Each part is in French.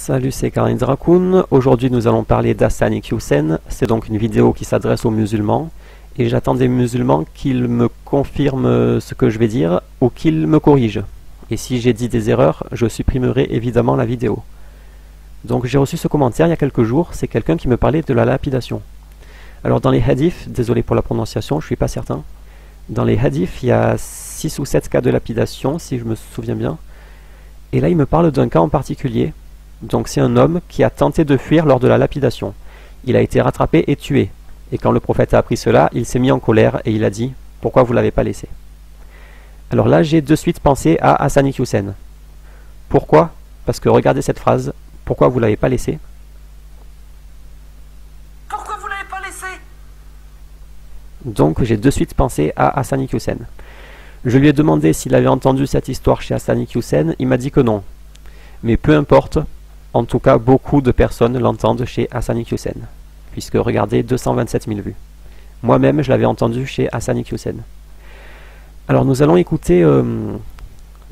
Salut, c'est Karin Drakoun. Aujourd'hui nous allons parler d'Hassani Hussein. C'est donc une vidéo qui s'adresse aux musulmans et j'attends des musulmans qu'ils me confirment ce que je vais dire ou qu'ils me corrigent. Et si j'ai dit des erreurs, je supprimerai évidemment la vidéo. Donc j'ai reçu ce commentaire il y a quelques jours, c'est quelqu'un qui me parlait de la lapidation. Alors dans les hadiths, désolé pour la prononciation, je suis pas certain. Dans les hadiths, il y a 6 ou 7 cas de lapidation, si je me souviens bien. Et là il me parle d'un cas en particulier. Donc c'est un homme qui a tenté de fuir lors de la lapidation. Il a été rattrapé et tué. Et quand le prophète a appris cela, il s'est mis en colère et il a dit « Pourquoi vous ne l'avez pas laissé ?» Alors là, j'ai de suite pensé à Hassani Hussein. Pourquoi? Parce que regardez cette phrase « Pourquoi vous ne l'avez pas laissé ?» Pourquoi vous l'avez pas laissé? Donc j'ai de suite pensé à Hassani Hussein. Je lui ai demandé s'il avait entendu cette histoire chez Hassani Hussein, il m'a dit que non. Mais peu importe, en tout cas beaucoup de personnes l'entendent chez Hassani Hussein, puisque regardez, 227 000 vues. Moi-même je l'avais entendu chez Hassani Hussein. Alors nous allons écouter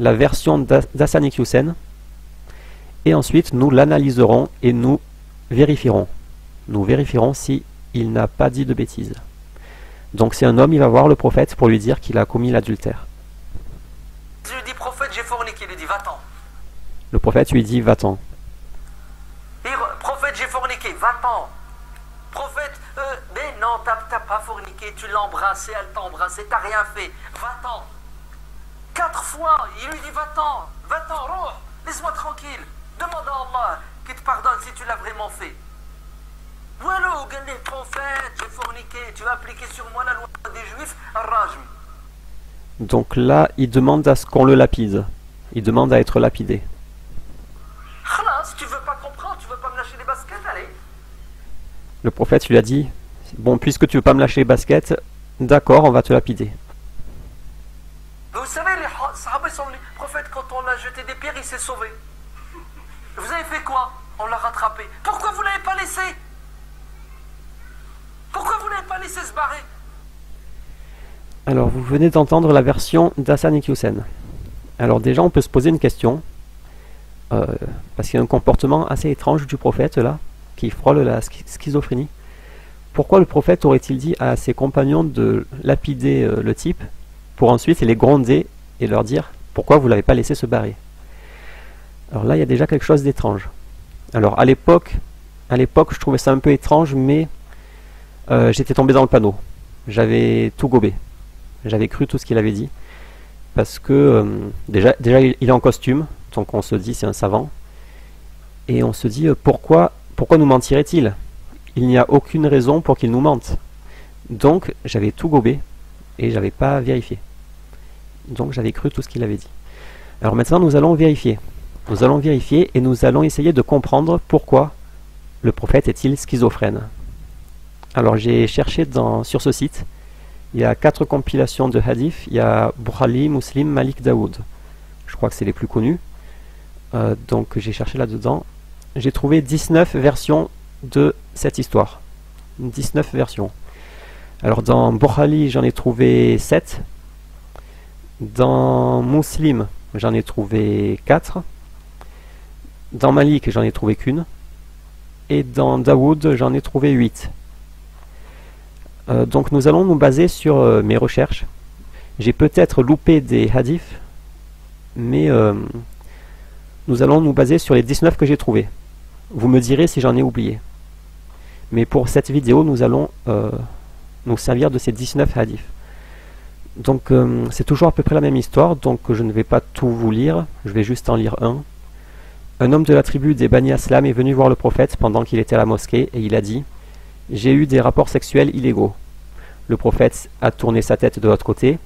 la version d'Hassani Hussein, et ensuite nous l'analyserons et nous vérifierons. Nous vérifierons si il n'a pas dit de bêtises. Donc c'est un homme, il va voir le prophète pour lui dire qu'il a commis l'adultère. Je lui dis prophète, j'ai forniqué, il lui dit va-t'en. Le prophète lui dit va-t'en. Prophète, j'ai forniqué, va-t'en. Prophète, mais non, t'as pas forniqué, tu l'as embrassé, elle t'a embrassé, t'as rien fait, va-t'en. 4 fois, il lui dit va-t'en, va-t'en, roh, laisse-moi tranquille. Demande à Allah qu'il te pardonne si tu l'as vraiment fait. Voilà, les prophètes, j'ai forniqué, tu vas appliquer sur moi la loi des juifs, rajm. Donc là, il demande à ce qu'on le lapide. Il demande à être lapidé. Khalas, tu veux pas comprendre, tu veux pas me lâcher les baskets, allez. Le prophète lui a dit, bon, puisque tu veux pas me lâcher les baskets, d'accord, on va te lapider. Mais vous savez, les sahabas sont venus. Prophète, quand on l'a jeté des pierres, il s'est sauvé. Vous avez fait quoi? On l'a rattrapé. Pourquoi vous l'avez pas laissé? Pourquoi vous l'avez pas laissé se barrer? Alors, vous venez d'entendre la version d'Hassani Hussein. Alors déjà, on peut se poser une question, parce qu'il y a un comportement assez étrange du prophète, là, qui frôle la schizophrénie. Pourquoi le prophète aurait-il dit à ses compagnons de lapider le type, pour ensuite les gronder et leur dire « Pourquoi vous ne l'avez pas laissé se barrer ?» Alors là, il y a déjà quelque chose d'étrange. Alors à l'époque, je trouvais ça un peu étrange, mais j'étais tombé dans le panneau. J'avais tout gobé. J'avais cru tout ce qu'il avait dit. Parce que déjà il est en costume, donc on se dit c'est un savant. Et on se dit pourquoi nous mentirait-il? Il n'y a aucune raison pour qu'il nous mente. Donc j'avais tout gobé et j'avais pas vérifié. Donc j'avais cru tout ce qu'il avait dit. Alors maintenant nous allons vérifier. Nous allons vérifier et nous allons essayer de comprendre pourquoi le prophète est-il schizophrène. Alors j'ai cherché sur ce site. Il y a 4 compilations de hadiths. Il y a Bukhari, Muslim, Malik, Daoud. Je crois que c'est les plus connus. Donc j'ai cherché là-dedans. J'ai trouvé 19 versions de cette histoire. 19 versions. Alors dans Bukhari, j'en ai trouvé 7. Dans Muslim, j'en ai trouvé 4. Dans Malik, j'en ai trouvé qu'une. Et dans Daoud, j'en ai trouvé 8. Donc nous allons nous baser sur mes recherches. J'ai peut-être loupé des hadiths, mais nous allons nous baser sur les 19 que j'ai trouvés. Vous me direz si j'en ai oublié. Mais pour cette vidéo, nous allons nous servir de ces 19 hadiths. Donc c'est toujours à peu près la même histoire, donc je ne vais pas tout vous lire, je vais juste en lire un. Un homme de la tribu des Bani Aslam est venu voir le prophète pendant qu'il était à la mosquée et il a dit « J'ai eu des rapports sexuels illégaux ». Le prophète a tourné sa tête de l'autre côté.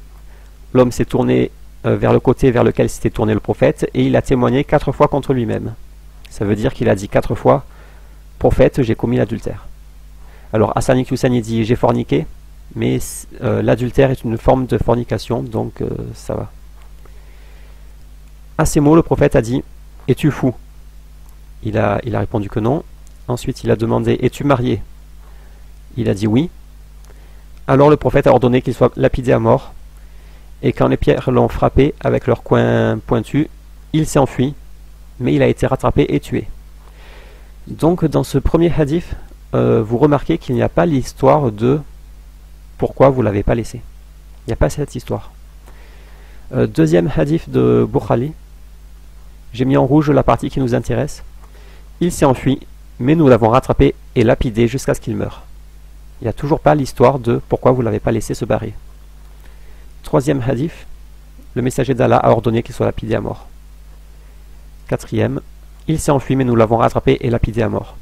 L'homme s'est tourné vers le côté vers lequel s'était tourné le prophète et il a témoigné 4 fois contre lui-même. Ça veut dire qu'il a dit 4 fois « Prophète, j'ai commis l'adultère ». Alors Hassani Hussein dit « J'ai forniqué », mais l'adultère est une forme de fornication, donc ça va. À ces mots, le prophète a dit « Es-tu fou ?» Il a répondu que non. Ensuite, il a demandé « Es-tu marié ?» Il a dit oui. Alors le prophète a ordonné qu'il soit lapidé à mort. Et quand les pierres l'ont frappé avec leurs coins pointus, il s'est enfui, mais il a été rattrapé et tué. Donc dans ce premier hadith, vous remarquez qu'il n'y a pas l'histoire de pourquoi vous ne l'avez pas laissé. Il n'y a pas cette histoire. Deuxième hadith de Bukhari, j'ai mis en rouge la partie qui nous intéresse. Il s'est enfui, mais nous l'avons rattrapé et lapidé jusqu'à ce qu'il meure. Il n'y a toujours pas l'histoire de pourquoi vous ne l'avez pas laissé se barrer. Troisième hadith, le messager d'Allah a ordonné qu'il soit lapidé à mort. Quatrième, il s'est enfui mais nous l'avons rattrapé et lapidé à mort.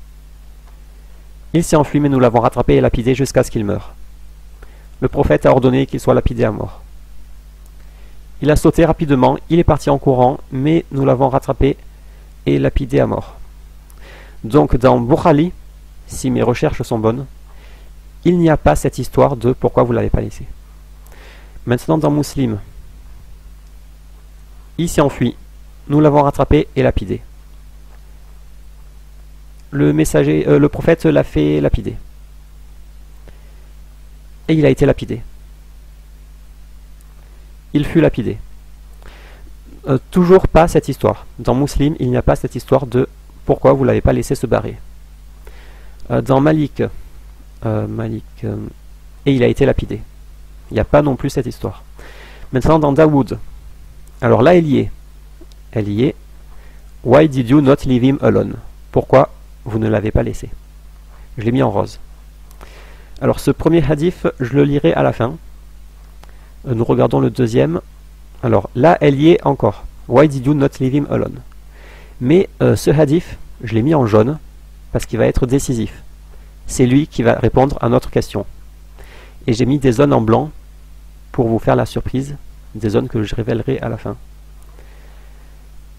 Il s'est enfui mais nous l'avons rattrapé et lapidé jusqu'à ce qu'il meure. Le prophète a ordonné qu'il soit lapidé à mort. Il a sauté rapidement, il est parti en courant, mais nous l'avons rattrapé et lapidé à mort. Donc dans Bukhari, si mes recherches sont bonnes, il n'y a pas cette histoire de pourquoi vous ne l'avez pas laissé. Maintenant dans Muslim, il s'est enfui, nous l'avons rattrapé et lapidé. Le prophète l'a fait lapider. Et il a été lapidé. Il fut lapidé. Toujours pas cette histoire. Dans Muslim, il n'y a pas cette histoire de pourquoi vous ne l'avez pas laissé se barrer. Dans Malik, et il a été lapidé. Il n'y a pas non plus cette histoire. Maintenant dans Daoud, alors là elle y est. Elle y est. Why did you not leave him alone? Pourquoi vous ne l'avez pas laissé? Je l'ai mis en rose. Alors ce premier hadith, je le lirai à la fin. Nous regardons le deuxième. Alors là, elle y est encore. Why did you not leave him alone? Mais ce hadith, je l'ai mis en jaune parce qu'il va être décisif. C'est lui qui va répondre à notre question. Et j'ai mis des zones en blanc pour vous faire la surprise, des zones que je révélerai à la fin.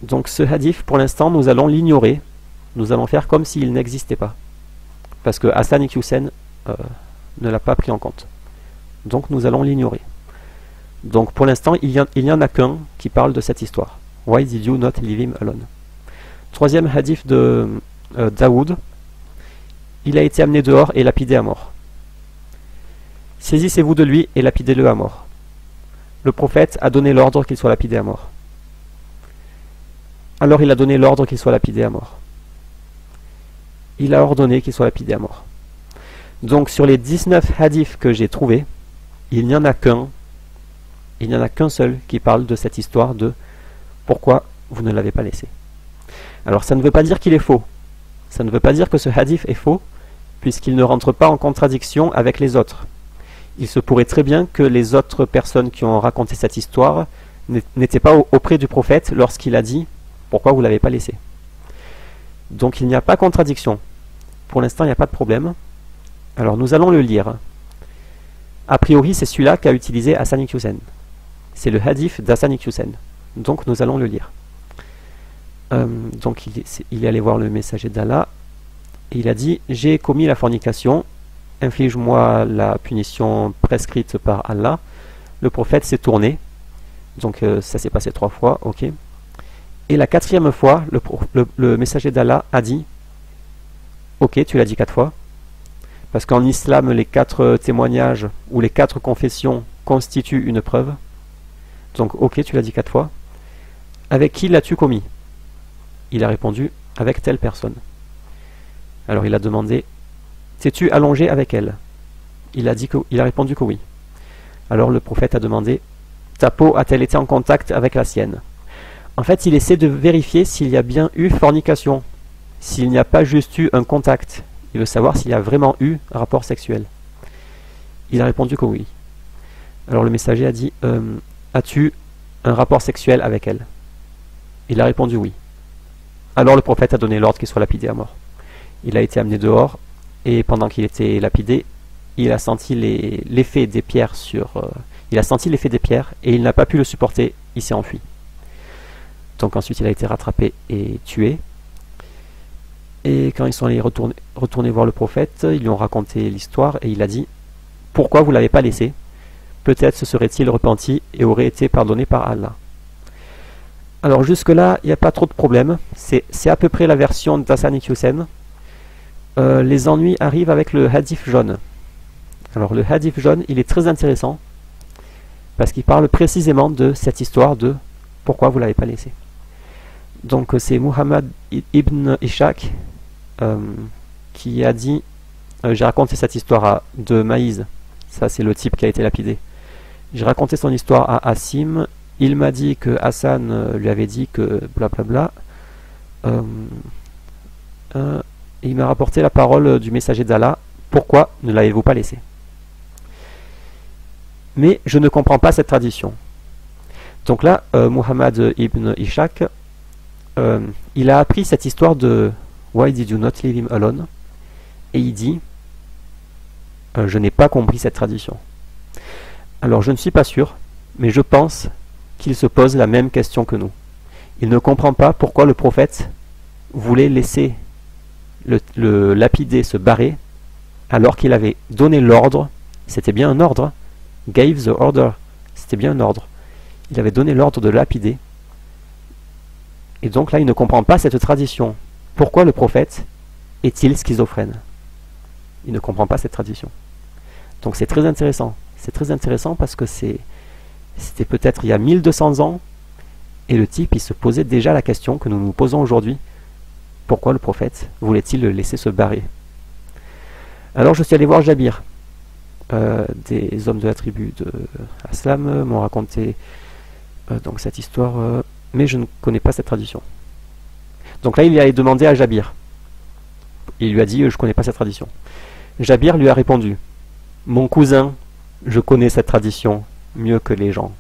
Donc ce hadith, pour l'instant, nous allons l'ignorer. Nous allons faire comme s'il n'existait pas. Parce que Hassan ibn Hussein ne l'a pas pris en compte. Donc nous allons l'ignorer. Donc pour l'instant, il n'y en a qu'un qui parle de cette histoire. Why did you not leave him alone? Troisième hadith de Daoud. Il a été amené dehors et lapidé à mort. Saisissez-vous de lui et lapidez-le à mort. Le prophète a donné l'ordre qu'il soit lapidé à mort. Alors il a donné l'ordre qu'il soit lapidé à mort. Il a ordonné qu'il soit lapidé à mort. Donc sur les 19 hadiths que j'ai trouvés, il n'y en a qu'un seul qui parle de cette histoire de pourquoi vous ne l'avez pas laissé. Alors ça ne veut pas dire qu'il est faux. Ça ne veut pas dire que ce hadith est faux, puisqu'il ne rentre pas en contradiction avec les autres. Il se pourrait très bien que les autres personnes qui ont raconté cette histoire n'étaient pas auprès du prophète lorsqu'il a dit pourquoi vous ne l'avez pas laissé. Donc il n'y a pas contradiction. Pour l'instant, il n'y a pas de problème. Alors nous allons le lire. A priori, c'est celui-là qu'a utilisé Hassan ibn Hussein. C'est le hadith d'Hassan ibn Hussein. Donc nous allons le lire. Donc il est allé voir le messager d'Allah. Et il a dit, j'ai commis la fornication, inflige-moi la punition prescrite par Allah. Le prophète s'est tourné. Donc ça s'est passé 3 fois, ok. Et la 4e fois, le messager d'Allah a dit, ok, tu l'as dit 4 fois. Parce qu'en islam, les 4 témoignages ou les 4 confessions constituent une preuve. Donc, ok, tu l'as dit 4 fois. Avec qui l'as-tu commis? Il a répondu, avec telle personne. Alors, il a demandé, t'es-tu allongé avec elle? Il a répondu que oui. Alors, le prophète a demandé, ta peau a-t-elle été en contact avec la sienne? En fait, il essaie de vérifier s'il y a bien eu fornication, s'il n'y a pas juste eu un contact. Il veut savoir s'il y a vraiment eu un rapport sexuel. Il a répondu que oui. Alors le messager a dit, as-tu un rapport sexuel avec elle? Il a répondu oui. Alors le prophète a donné l'ordre qu'il soit lapidé à mort. Il a été amené dehors, et pendant qu'il était lapidé, il a senti l'effet des pierres il a senti l'effet des pierres, et il n'a pas pu le supporter, il s'est enfui. Donc ensuite il a été rattrapé et tué. Et quand ils sont allés retourner voir le prophète, ils lui ont raconté l'histoire et il a dit « Pourquoi vous ne l'avez pas laissé? Peut-être se serait-il repenti et aurait été pardonné par Allah. » Alors jusque-là, il n'y a pas trop de problème. C'est à peu près la version d'Hassan ibn Hussein. Les ennuis arrivent avec le hadith jaune. Alors le hadith jaune, il est très intéressant parce qu'il parle précisément de cette histoire de « Pourquoi vous ne l'avez pas laissé ?» Donc c'est Muhammad ibn Ishaq qui a dit, j'ai raconté cette histoire de Maïs, ça c'est le type qui a été lapidé. J'ai raconté son histoire à Hassim, il m'a dit que Hassan lui avait dit que blablabla. Il m'a rapporté la parole du messager d'Allah, pourquoi ne l'avez-vous pas laissé? Mais je ne comprends pas cette tradition. Donc là, Muhammad ibn Ishaq, il a appris cette histoire de Why did you not leave him alone? Et il dit, je n'ai pas compris cette tradition. Alors je ne suis pas sûr, mais je pense qu'il se pose la même question que nous. Il ne comprend pas pourquoi le prophète voulait laisser le lapidé se barrer alors qu'il avait donné l'ordre. C'était bien un ordre, gave the order, c'était bien un ordre. Il avait donné l'ordre de lapider. Et donc là, il ne comprend pas cette tradition. Pourquoi le prophète est-il schizophrène? Il ne comprend pas cette tradition. Donc c'est très intéressant. C'est très intéressant parce que c'était peut-être il y a 1200 ans, et le type, il se posait déjà la question que nous nous posons aujourd'hui. Pourquoi le prophète voulait-il le laisser se barrer? Alors je suis allé voir Jabir. Des hommes de la tribu de Aslam m'ont raconté donc cette histoire, mais je ne connais pas cette tradition. Donc là, il a demandé à Jabir. Il lui a dit, je ne connais pas cette tradition. Jabir lui a répondu, mon cousin, je connais cette tradition mieux que les gens.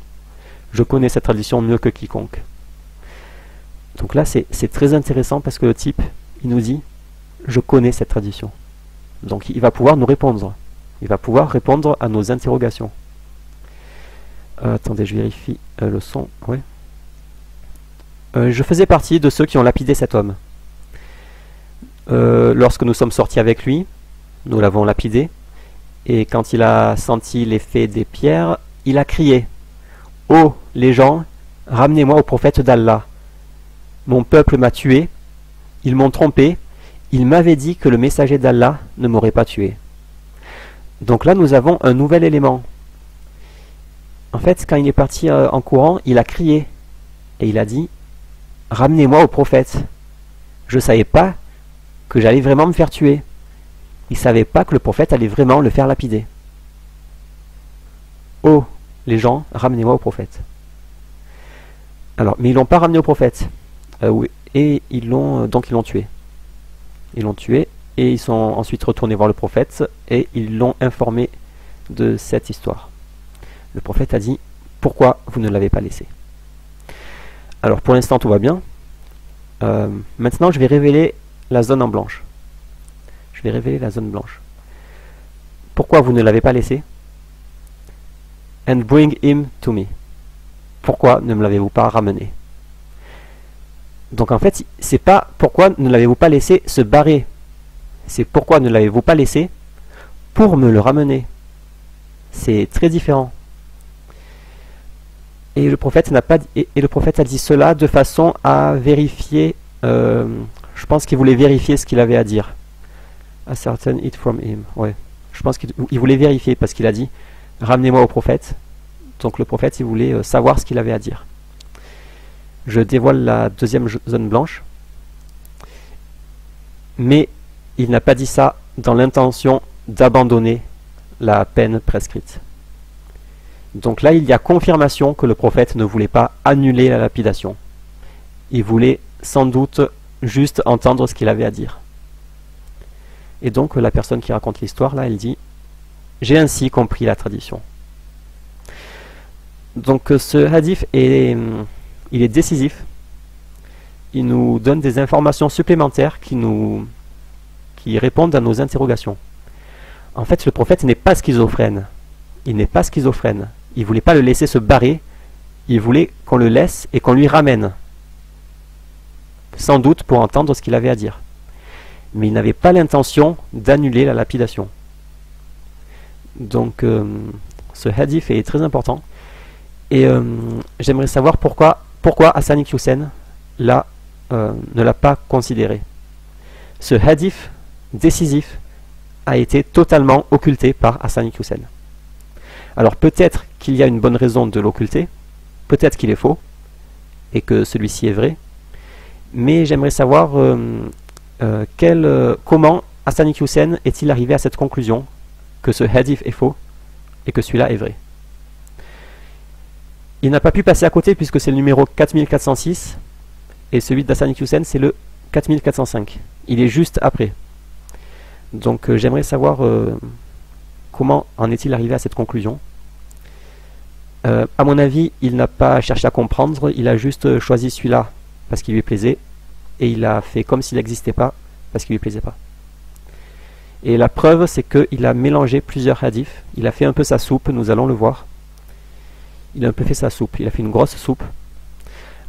Je connais cette tradition mieux que quiconque. Donc là, c'est très intéressant parce que le type, il nous dit, je connais cette tradition. Donc il va pouvoir nous répondre. Il va pouvoir répondre à nos interrogations. Attendez, je vérifie le son. Ouais. Je faisais partie de ceux qui ont lapidé cet homme. Lorsque nous sommes sortis avec lui, nous l'avons lapidé. Et quand il a senti l'effet des pierres, il a crié, « Oh, les gens, ramenez-moi au prophète d'Allah. Mon peuple m'a tué, ils m'ont trompé, ils m'avaient dit que le messager d'Allah ne m'aurait pas tué. » Donc là, nous avons un nouvel élément. En fait, quand il est parti en courant, il a crié. Et il a dit, « Ramenez-moi au prophète. » Je ne savais pas que j'allais vraiment me faire tuer. Il ne savait pas que le prophète allait vraiment le faire lapider. « Oh, les gens, ramenez-moi au prophète. » Alors, mais ils l'ont pas ramené au prophète. Oui, et ils l'ont tué. Ils l'ont tué. Et ils sont ensuite retournés voir le prophète et ils l'ont informé de cette histoire. Le prophète a dit, pourquoi vous ne l'avez pas laissé? Alors pour l'instant tout va bien. Maintenant je vais révéler la zone en blanche. Je vais révéler la zone blanche. Pourquoi vous ne l'avez pas laissé? And bring him to me. Pourquoi ne me l'avez-vous pas ramené? Donc en fait, c'est pas pourquoi ne l'avez-vous pas laissé se barrer. C'est pourquoi ne l'avez-vous pas laissé pour me le ramener. C'est très différent. Et le prophète a dit cela de façon à vérifier. Je pense qu'il voulait vérifier ce qu'il avait à dire. Ascertain it from him. Ouais. Je pense qu'il voulait vérifier parce qu'il a dit ramenez-moi au prophète. Donc le prophète il voulait savoir ce qu'il avait à dire. Je dévoile la deuxième zone blanche. Mais il n'a pas dit ça dans l'intention d'abandonner la peine prescrite. Donc là, il y a confirmation que le prophète ne voulait pas annuler la lapidation. Il voulait sans doute juste entendre ce qu'il avait à dire. Et donc la personne qui raconte l'histoire, là, elle dit « J'ai ainsi compris la tradition ». Donc ce hadith, il est décisif. Il nous donne des informations supplémentaires qui répondent à nos interrogations. En fait, le prophète n'est pas schizophrène. Il n'est pas schizophrène. Il ne voulait pas le laisser se barrer. Il voulait qu'on le laisse et qu'on lui ramène. Sans doute pour entendre ce qu'il avait à dire. Mais il n'avait pas l'intention d'annuler la lapidation. Donc, ce hadith est très important. Et j'aimerais savoir pourquoi Hassan ibn Hussein ne l'a pas considéré. Ce hadith décisif a été totalement occulté par Hassan ibn Hussein. Alors peut-être qu'il y a une bonne raison de l'occulter, peut-être qu'il est faux, et que celui-ci est vrai, mais j'aimerais savoir comment Hassan Iqiyoussen est-il arrivé à cette conclusion que ce hadith est faux et que celui-là est vrai? Il n'a pas pu passer à côté puisque c'est le numéro 4406 et celui d'Hassan Iqiyoussen c'est le 4405. Il est juste après. Donc j'aimerais savoir comment en est-il arrivé à cette conclusion. À mon avis, il n'a pas cherché à comprendre, il a juste choisi celui-là parce qu'il lui plaisait et il a fait comme s'il n'existait pas parce qu'il lui plaisait pas. Et la preuve, c'est qu'il a mélangé plusieurs hadiths, il a fait un peu sa soupe, nous allons le voir. Il a un peu fait sa soupe, il a fait une grosse soupe.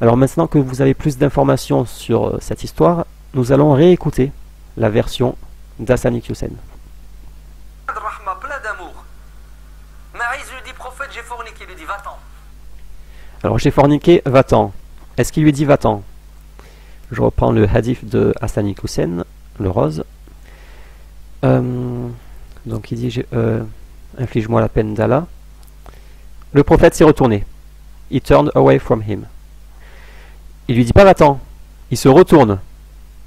Alors maintenant que vous avez plus d'informations sur cette histoire, nous allons réécouter la version d'Hassan Iqiyoussen. Rahma, plein d'amour. Maïs lui dit, prophète, j'ai forniqué, il lui dit, va-t'en. Alors j'ai forniqué, va-t'en. Est-ce qu'il lui dit va-t'en? Je reprends le hadith de Hassan Iqiyoussen, le rose. Donc il dit, inflige-moi la peine d'Allah. Le prophète s'est retourné. He turned away from him. Il lui dit pas va-t'en. Il se retourne.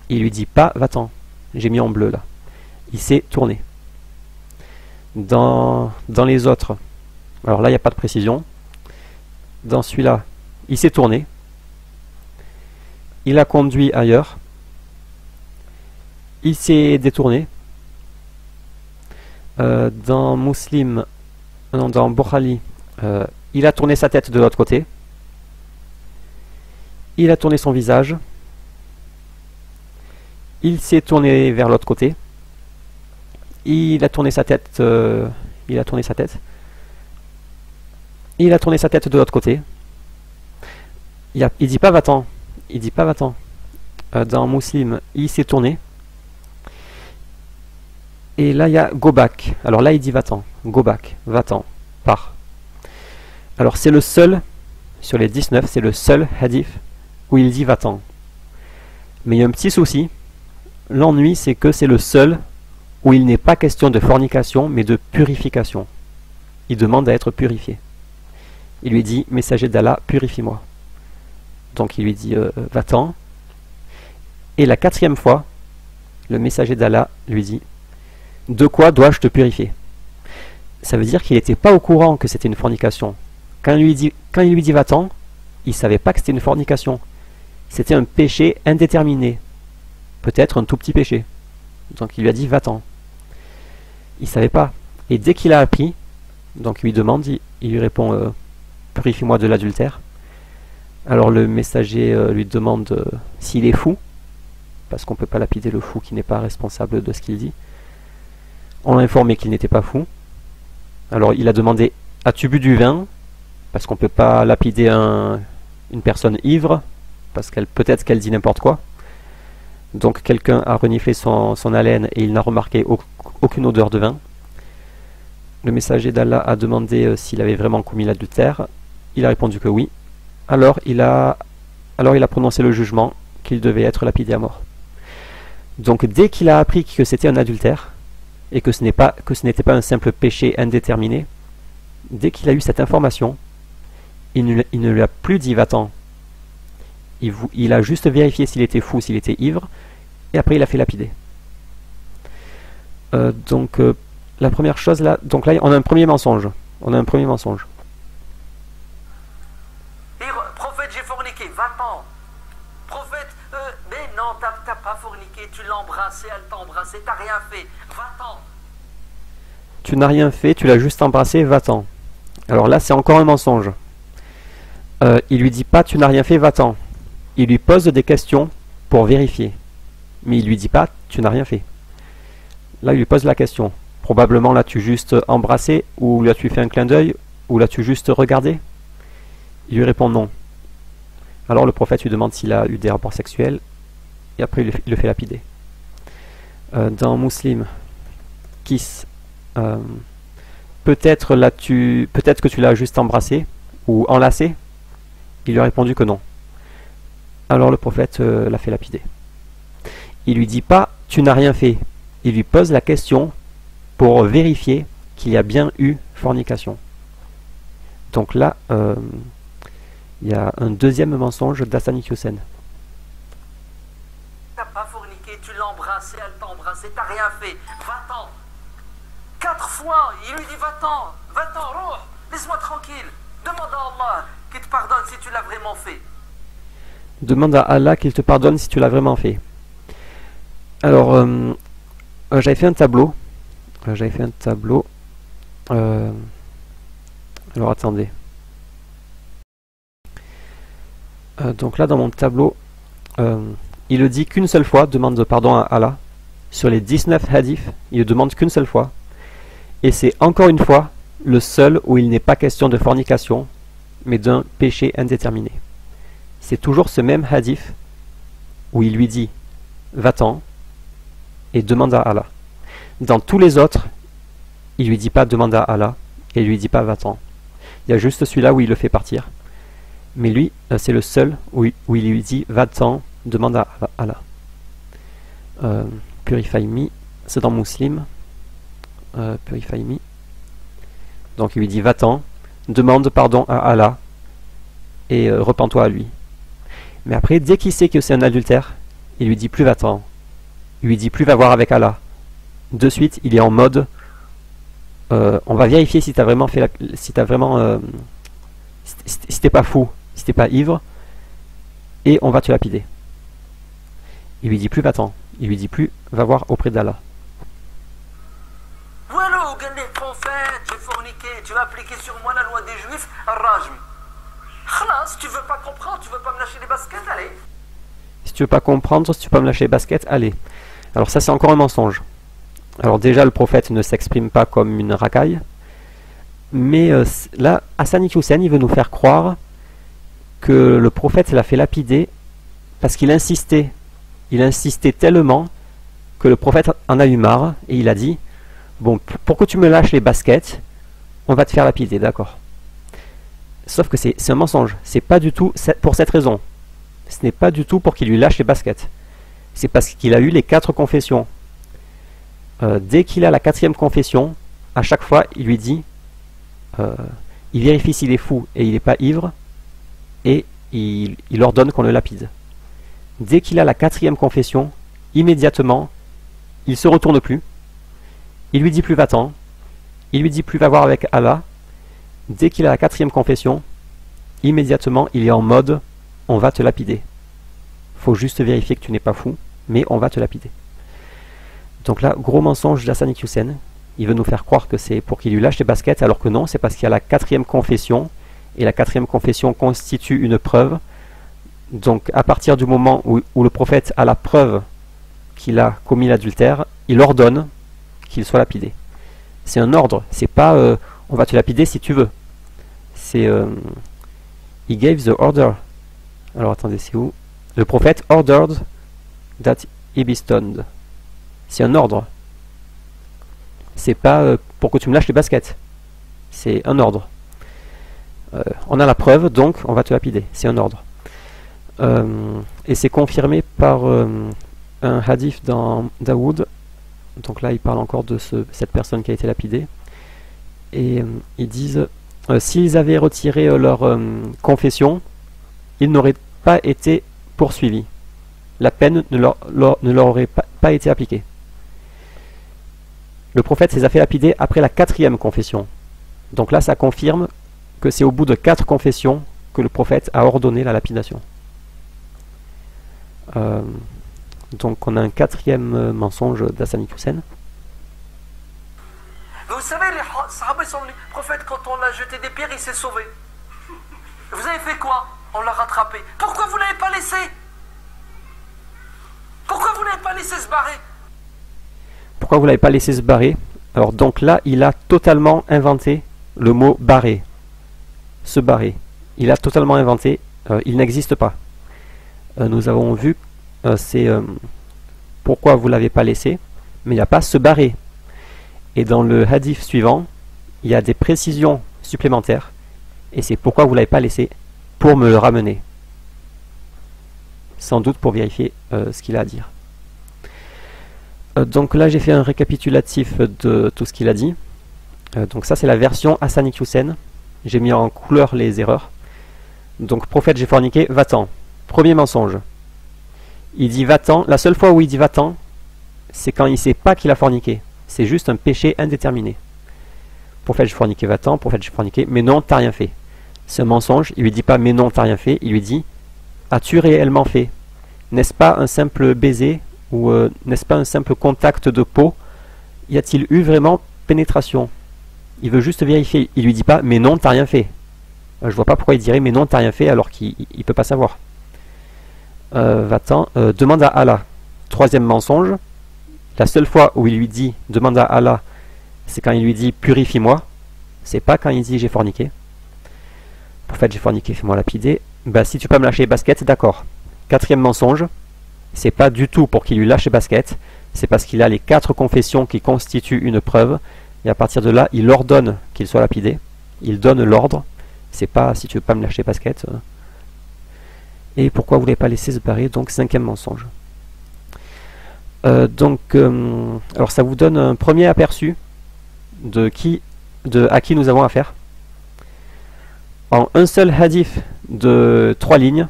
Il lui dit pas va-t'en. J'ai mis en bleu là. Il s'est tourné. Dans les autres, alors là il n'y a pas de précision. Dans celui-là, il s'est tourné. Il a conduit ailleurs. Il s'est détourné. Dans Muslim, non, dans Bukhari, il a tourné sa tête de l'autre côté. Il a tourné son visage. Il s'est tourné vers l'autre côté. Il a tourné sa tête. Il a tourné sa tête. Il a tourné sa tête de l'autre côté. Il dit pas va-t'en. Il dit pas va-t'en. Dans Muslim, il s'est tourné. Et là, il y a go back. Alors là, il dit va-t'en. Go back. Va-t'en. Pars. Alors c'est le seul, sur les 19, c'est le seul hadith où il dit va-t'en. Mais il y a un petit souci. L'ennui, c'est que c'est le seul où il n'est pas question de fornication, mais de purification. Il demande à être purifié. Il lui dit, messager d'Allah, purifie-moi. Donc il lui dit, va-t'en. Et la 4e fois, le messager d'Allah lui dit, de quoi dois-je te purifier? Ça veut dire qu'il n'était pas au courant que c'était une fornication. Quand il lui dit va-t'en, il ne savait pas que c'était une fornication. C'était un péché indéterminé. Peut-être un tout petit péché. Donc il lui a dit va-t'en. Il ne savait pas. Et dès qu'il a appris, donc il lui demande, il lui répond purifie-moi de l'adultère. Alors le messager lui demande s'il est fou, parce qu'on ne peut pas lapider le fou qui n'est pas responsable de ce qu'il dit. On l'a informé qu'il n'était pas fou. Alors il a demandé as-tu bu du vin? Parce qu'on ne peut pas lapider une personne ivre, parce qu'elle peut-être qu'elle dit n'importe quoi. Donc quelqu'un a reniflé son haleine et il n'a remarqué aucune odeur de vin. Le messager d'Allah a demandé s'il avait vraiment commis l'adultère. Il a répondu que oui. Alors il a prononcé le jugement qu'il devait être lapidé à mort. Donc dès qu'il a appris que c'était un adultère, et que ce n'était pas un simple péché indéterminé, dès qu'il a eu cette information, il ne lui a plus dit va-t'en. Il a juste vérifié s'il était fou, s'il était ivre, et après il a fait lapider. La première chose là, donc là on a un premier mensonge. On a un premier mensonge. Prophète, j'ai forniqué, va-t'en. Prophète, mais non, t'as pas forniqué, tu l'as embrassé, elle t'a embrassé, t'as rien fait, va-t'en. Tu n'as rien fait, tu l'as juste embrassé, va-t'en. Alors là c'est encore un mensonge. Il lui dit pas tu n'as rien fait, va-t'en. Il lui pose des questions pour vérifier. Mais il lui dit pas tu n'as rien fait. Là il lui pose la question. Probablement l'as-tu juste embrassé, ou l'as-tu fait un clin d'œil, ou l'as-tu juste regardé? Il lui répond non. Alors le prophète lui demande s'il a eu des rapports sexuels, et après il le fait lapider. Dans Muslim, kiss, peut-être que tu l'as juste embrassé, ou enlacé. Il lui a répondu que non. Alors le prophète l'a fait lapider. Il lui dit pas tu n'as rien fait. Il lui pose la question pour vérifier qu'il y a bien eu fornication. Donc là, il y a un deuxième mensonge d'Hassan Iqiyoussen. T'as pas forniqué, tu l'as embrassé, elle t'a embrassé, t'as rien fait. Va-t'en. 4 fois, il lui dit va-t'en, va-t'en, Ruh, laisse-moi tranquille. Demande à Allah qu'il te pardonne si tu l'as vraiment fait. Demande à Allah qu'il te pardonne si tu l'as vraiment fait. Alors, j'avais fait un tableau. Alors attendez. Donc là dans mon tableau, il le dit qu'une seule fois, demande pardon à Allah. Sur les 19 hadiths, il le demande qu'une seule fois. Et c'est encore une fois le seul où il n'est pas question de fornication, mais d'un péché indéterminé. C'est toujours ce même hadith où il lui dit va-t'en et demande à Allah. Dans tous les autres, il lui dit pas demande à Allah et il lui dit pas va-t'en. Il y a juste celui-là où il le fait partir. Mais lui, c'est le seul où il lui dit va-t'en, demande à Allah. Purify me, c'est dans Muslim. Purify me. Donc il lui dit va-t'en, demande pardon à Allah et repens-toi à lui. Mais après, dès qu'il sait que c'est un adultère, il lui dit plus va-t'en. Il lui dit plus va voir avec Allah. De suite, il est en mode on va vérifier si t'as vraiment fait si t'as vraiment si t'es pas fou, si t'es pas ivre, et on va te lapider. Il lui dit plus va-t'en, il lui dit plus va voir auprès d'Allah. Voilà, les prophètes, j'ai forniqué, tu vas appliquer sur moi la loi des juifs, Rajm. Si tu veux pas comprendre, tu veux pas me lâcher les baskets, allez. Si tu veux pas comprendre, si tu veux pas me lâcher les baskets, allez. Alors ça c'est encore un mensonge. Alors déjà le prophète ne s'exprime pas comme une racaille, mais là Hassan Iqiyoussen il veut nous faire croire que le prophète l'a fait lapider parce qu'il insistait tellement que le prophète en a eu marre et il a dit bon, pour que tu me lâches les baskets, on va te faire lapider, d'accord. Sauf que c'est un mensonge, c'est pas du tout pour cette raison. Ce n'est pas du tout pour qu'il lui lâche les baskets. C'est parce qu'il a eu les 4 confessions. Dès qu'il a la 4e confession, à chaque fois, il lui dit, il vérifie s'il est fou et il n'est pas ivre, et il ordonne qu'on le lapide. Dès qu'il a la 4e confession, immédiatement, il se retourne plus, il lui dit plus va-t'en, il lui dit plus va voir avec Allah. Dès qu'il a la 4e confession, immédiatement, il est en mode, on va te lapider. Faut juste vérifier que tu n'es pas fou, mais on va te lapider. Donc là, gros mensonge d'Hassan Iqiyoussen. Il veut nous faire croire que c'est pour qu'il lui lâche les baskets, alors que non, c'est parce qu'il y a la 4e confession, et la 4e confession constitue une preuve. Donc à partir du moment où le prophète a la preuve qu'il a commis l'adultère, il ordonne qu'il soit lapidé. C'est un ordre, c'est pas on va te lapider si tu veux. C'est he gave the order. Alors attendez, c'est où? Le prophète ordered that he be stoned. C'est un ordre. C'est pas pour que tu me lâches les baskets. C'est un ordre. On a la preuve, donc on va te lapider. C'est un ordre. Et c'est confirmé par un hadith dans Daoud. Donc là, il parle encore de cette personne qui a été lapidée. Et ils disent, s'ils avaient retiré leur confession, ils n'auraient pas été poursuivis. La peine ne leur aurait pas été appliquée. Le prophète les a fait lapider après la 4e confession. Donc là, ça confirme que c'est au bout de 4 confessions que le prophète a ordonné la lapidation. Donc on a un 4e mensonge d'Hassan Iqiyoussen. Vous savez, les sahabas sont venus. Le prophète, quand on l'a jeté des pierres, il s'est sauvé. Vous avez fait quoi? On l'a rattrapé. Pourquoi vous ne l'avez pas laissé? Pourquoi vous ne l'avez pas laissé se barrer? Pourquoi vous ne l'avez pas laissé se barrer? Alors donc là, il a totalement inventé le mot barrer. Se barrer. Il a totalement inventé. Il n'existe pas. Nous avons vu, c'est pourquoi vous ne l'avez pas laissé, mais il n'y a pas se barrer. Et dans le hadith suivant, il y a des précisions supplémentaires. Et c'est pourquoi vous ne l'avez pas laissé, pour me le ramener. Sans doute pour vérifier ce qu'il a à dire. Donc là, j'ai fait un récapitulatif de tout ce qu'il a dit. Donc ça, c'est la version Hassan Iqiyoussen. J'ai mis en couleur les erreurs. Donc, prophète, j'ai forniqué, va-t'en. Premier mensonge. Il dit va-t'en. La seule fois où il dit va-t'en, c'est quand il ne sait pas qu'il a forniqué. C'est juste un péché indéterminé. Prophète, j'ai forniqué, va-t'en. Prophète, j'ai forniqué, mais non, t'as rien fait. C'est un mensonge. Il lui dit pas mais non, t'as rien fait. Il lui dit as-tu réellement fait? N'est-ce pas un simple baiser ou n'est-ce pas un simple contact de peau? Y a-t-il eu vraiment pénétration? Il veut juste vérifier. Il lui dit pas mais non, t'as rien fait. Je vois pas pourquoi il dirait mais non, t'as rien fait alors qu'il ne peut pas savoir. Va-t'en, demande à Allah. Troisième mensonge. La seule fois où il lui dit demande à Allah, c'est quand il lui dit purifie-moi. C'est pas quand il dit j'ai forniqué. Prophète, j'ai forniqué, fais-moi lapider. Bah si tu peux me lâcher les baskets, d'accord. Quatrième mensonge. C'est pas du tout pour qu'il lui lâche les baskets. C'est parce qu'il a les 4 confessions qui constituent une preuve. Et à partir de là, il ordonne qu'il soit lapidé. Il donne l'ordre. C'est pas si tu veux pas me lâcher les baskets. Et pourquoi vous ne l'avez pas laissé se barrer? Donc 5e mensonge. Alors ça vous donne un premier aperçu à qui nous avons affaire. En un seul hadith de 3 lignes,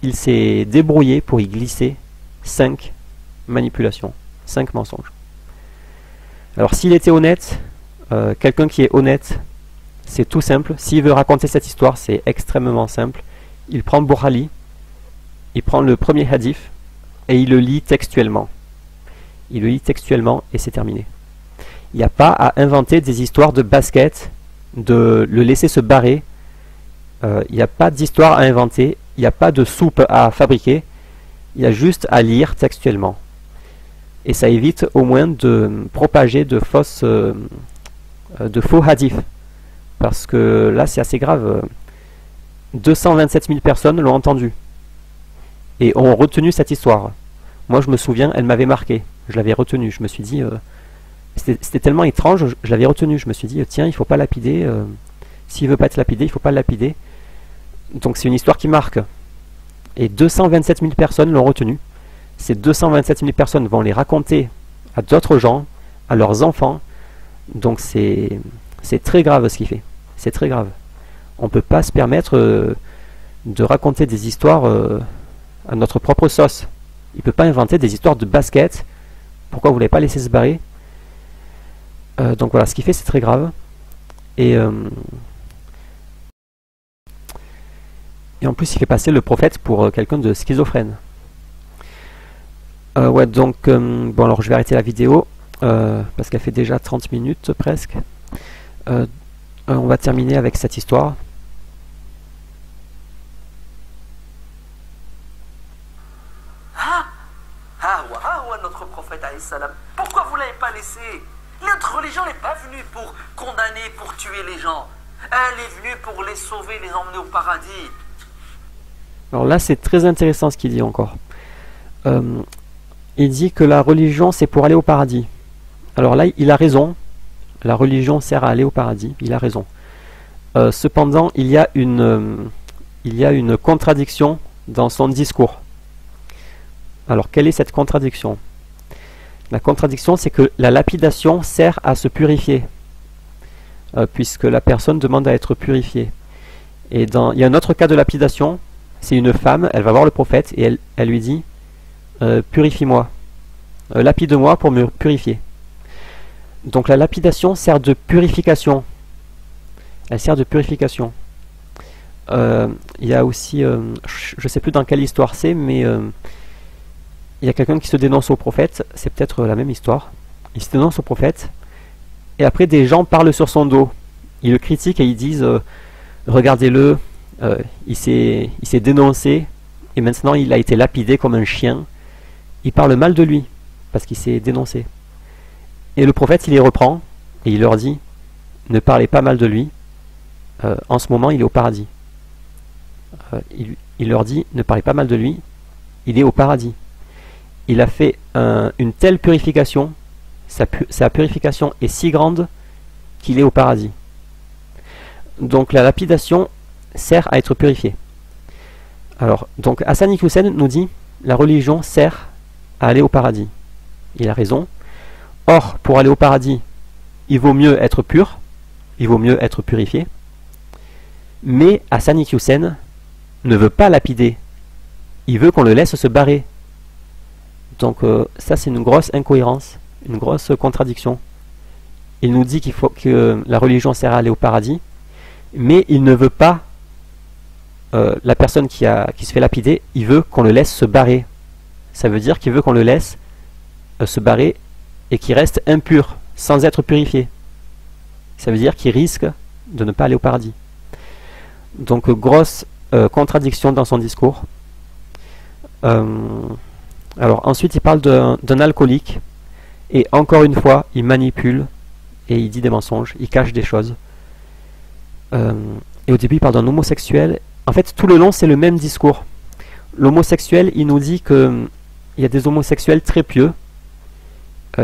il s'est débrouillé pour y glisser 5 manipulations, 5 mensonges. Alors s'il était honnête, quelqu'un qui est honnête, c'est tout simple. S'il veut raconter cette histoire, c'est extrêmement simple. Il prend Bukhari, il prend le premier hadith et il le lit textuellement. Il le lit textuellement et c'est terminé. Il n'y a pas à inventer des histoires de basket, de le laisser se barrer. Il n'y a pas d'histoire à inventer, il n'y a pas de soupe à fabriquer. Il y a juste à lire textuellement. Et ça évite au moins de propager de faux hadiths. Parce que là c'est assez grave. 227 000 personnes l'ont entendu et ont retenu cette histoire. Moi je me souviens, elle m'avait marqué, je l'avais retenue, je me suis dit, c'était tellement étrange, je l'avais retenu, je me suis dit, tiens, il ne faut pas lapider, s'il ne veut pas être lapidé, il ne faut pas le lapider. Donc c'est une histoire qui marque. Et 227 000 personnes l'ont retenu. Ces 227 000 personnes vont les raconter à d'autres gens, à leurs enfants. Donc c'est très grave ce qu'il fait, c'est très grave. On ne peut pas se permettre de raconter des histoires à notre propre sauce. Il ne peut pas inventer des histoires de basket. Pourquoi vous ne l'avez pas laissé se barrer? Donc voilà, ce qu'il fait c'est très grave. Et en plus il fait passer le prophète pour quelqu'un de schizophrène. Ouais, donc bon, alors je vais arrêter la vidéo parce qu'elle fait déjà 30 minutes presque. On va terminer avec cette histoire. Notre prophète alayhi salam. Pourquoi vous ne l'avez pas laissé? Notre religion n'est pas venue pour condamner, pour tuer les gens. Elle est venue pour les sauver, les emmener au paradis. Alors là c'est très intéressant ce qu'il dit encore. Il dit que la religion c'est pour aller au paradis. Alors là il a raison. La religion sert à aller au paradis, il a raison. Cependant, il y a une contradiction dans son discours. Alors, quelle est cette contradiction? La contradiction, c'est que la lapidation sert à se purifier, puisque la personne demande à être purifiée. Et il y a un autre cas de lapidation, c'est une femme, elle va voir le prophète et elle lui dit purifie-moi, lapide-moi pour me purifier. Donc la lapidation sert de purification. Elle sert de purification. Il y a aussi, je ne sais plus dans quelle histoire c'est, mais il y a quelqu'un qui se dénonce au prophète. C'est peut-être la même histoire. Il se dénonce au prophète. Et après des gens parlent sur son dos. Ils le critiquent et ils disent regardez-le, il s'est dénoncé et maintenant il a été lapidé comme un chien. Ils parlent mal de lui parce qu'il s'est dénoncé. Et le prophète, il les reprend et il leur dit ne parlez pas mal de lui, en ce moment il est au paradis. Il leur dit ne parlez pas mal de lui, il est au paradis. Il a fait une telle purification, sa purification est si grande qu'il est au paradis. Donc la lapidation sert à être purifié. Alors, donc Hassan Iqiyoussen nous dit la religion sert à aller au paradis. Il a raison. Or, pour aller au paradis, il vaut mieux être pur, il vaut mieux être purifié. Mais Hassan Iqiyoussen ne veut pas lapider. Il veut qu'on le laisse se barrer. Donc ça c'est une grosse incohérence, une grosse contradiction. Il nous dit qu'il faut que la religion sert à aller au paradis, mais il ne veut pas, la personne qui se fait lapider, il veut qu'on le laisse se barrer. Ça veut dire qu'il veut qu'on le laisse se barrer et qu'il reste impur, sans être purifié. Ça veut dire qu'il risque de ne pas aller au paradis. Donc grosse contradiction dans son discours. Alors ensuite il parle d'un alcoolique, et encore une fois il manipule et il dit des mensonges, il cache des choses. Et au début il parle d'un homosexuel. En fait tout le long c'est le même discours. L'homosexuel, il nous dit que il y a des homosexuels très pieux,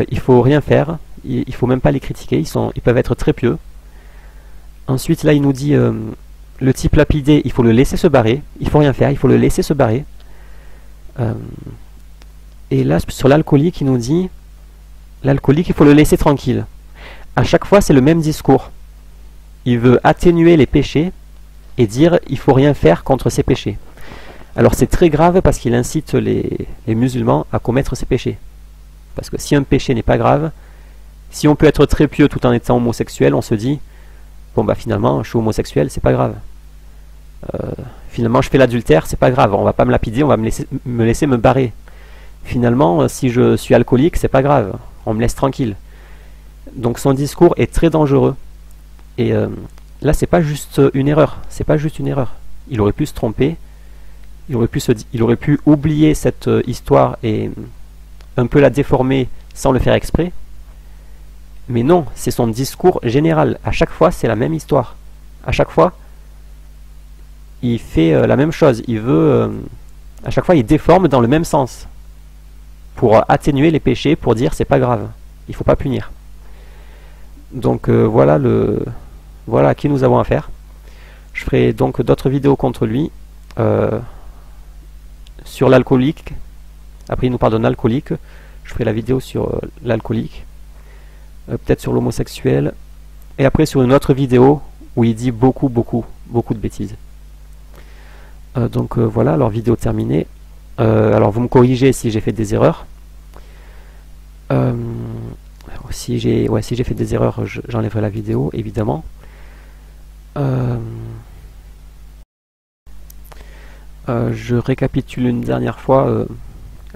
il faut rien faire, il faut même pas les critiquer, ils peuvent être très pieux. Ensuite là il nous dit le type lapidé, il faut le laisser se barrer, il faut rien faire, il faut le laisser se barrer. Et là sur l'alcoolique il nous dit l'alcoolique il faut le laisser tranquille. À chaque fois c'est le même discours. Il veut atténuer les péchés et dire il faut rien faire contre ces péchés. Alors c'est très grave parce qu'il incite les musulmans à commettre ces péchés. Parce que si un péché n'est pas grave, si on peut être très pieux tout en étant homosexuel, on se dit bon bah finalement je suis homosexuel, c'est pas grave. Finalement je fais l'adultère, c'est pas grave, on va pas me lapider, on va me laisser me barrer. Finalement si je suis alcoolique, c'est pas grave, on me laisse tranquille. Donc son discours est très dangereux. Et là c'est pas juste une erreur, c'est pas juste une erreur. Il aurait pu se tromper. Il aurait pu oublier cette histoire et un peu la déformer sans le faire exprès. Mais non, c'est son discours général. À chaque fois, c'est la même histoire. À chaque fois, il fait la même chose. Il veut, à chaque fois, il déforme dans le même sens pour atténuer les péchés, pour dire c'est pas grave, il faut pas punir. Donc voilà à qui nous avons affaire. Je ferai donc d'autres vidéos contre lui. Sur l'alcoolique, après il nous parle d'un alcoolique, je ferai la vidéo sur l'alcoolique, peut-être sur l'homosexuel, et après sur une autre vidéo où il dit beaucoup de bêtises. Donc voilà, alors vidéo terminée. Alors vous me corrigez si j'ai fait des erreurs. Si j'ai fait des erreurs, j'enlèverai la vidéo, évidemment. Je récapitule une dernière fois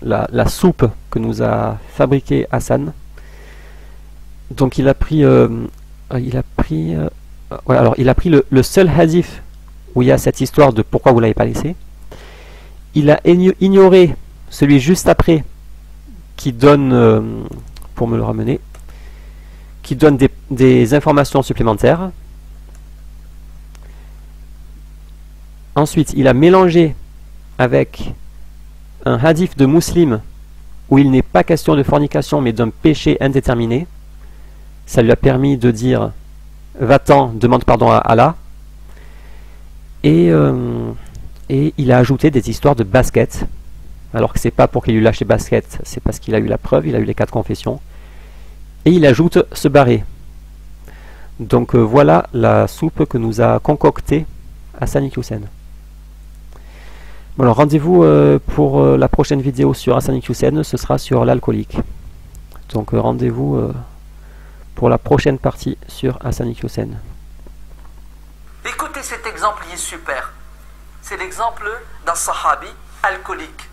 la soupe que nous a fabriquée Hassan. Donc il a pris le seul hadith où il y a cette histoire de pourquoi vous l'avez pas laissé. Il a ignoré celui juste après qui donne, pour me le ramener, qui donne des informations supplémentaires. Ensuite, il a mélangé avec un hadith de Muslim où il n'est pas question de fornication mais d'un péché indéterminé. Ça lui a permis de dire va-t'en, demande pardon à Allah. Et il a ajouté des histoires de basket, alors que c'est pas pour qu'il lui lâche les baskets, c'est parce qu'il a eu la preuve, il a eu les 4 confessions. Et il ajoute se barrer. Donc voilà la soupe que nous a concoctée Hassan Iqiyoussen. Bon, alors rendez-vous pour la prochaine vidéo sur Hassan Iqiyoussen, ce sera sur l'alcoolique. Donc rendez-vous pour la prochaine partie sur Hassan Iqiyoussen. Écoutez cet exemple, il est super. C'est l'exemple d'un sahabi alcoolique.